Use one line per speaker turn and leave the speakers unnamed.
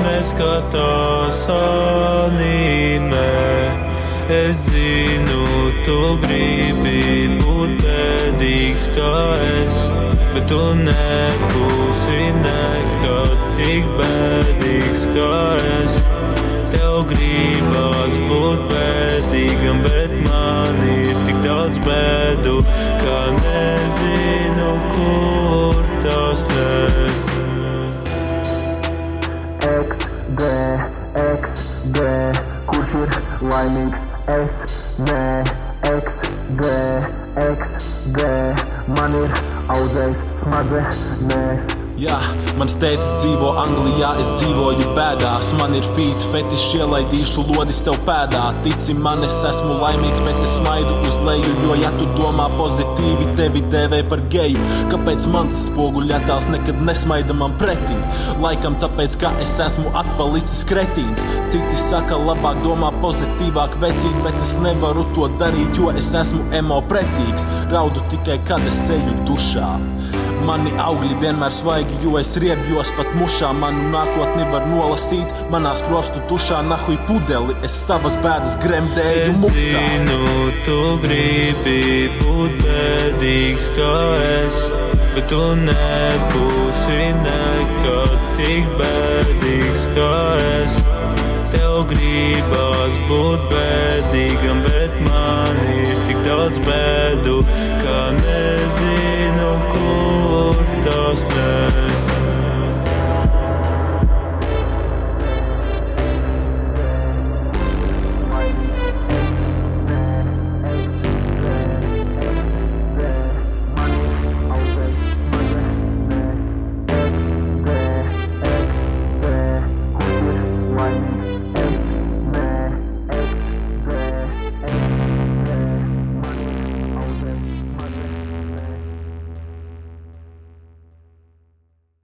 neskatās anime. Es zinu, tu gribi būt bēdīgs kā es, bet tu nebūsi nekad tik bēdīgs kā es. Tev gribās būt bēdīgam, bet man ir tik daudz bēdu, ka nezinu, kur tas nes.
XD, kurš ir laimīgs? Es, nē, XD, man ir audzējs smadzenes.
Jā, mans tētis dzīvo Anglijā, es dzīvoju bēdās. Man ir feet fetiši, ielaidīšu lodi sev pēdā. Tici man, es esmu laimīgs, bet es smaidu uz leju, jo ja tu domā pozitīvi, tevi dēvē par geju. Kāpēc mans spoguļattēls nekad nesmaida man pretī? Laikam tāpēc, ka es esmu atpalicis kretīns. Citi saka, labāk domā pozitīvāk vecīt, bet es nevaru to darīt, jo es esmu emo pretīgs. Raudu tikai, kad es eju dušā. Mani augļi vienmēr svaigi, jo es riebjos pat mušā. Manu nākotni var nolasīt, manā skropstu tušā nahuj pudeli. Es savas bēdas gremdēju mucā.
Es zinu, tu gribi būt bēdīgs kā es, bet tu nebūsi nekad tik bēdīgs kā es. Tev gribās būt bēdīgam, bet man ir tik daudz bēdu, ka nezinu, kur tas nes.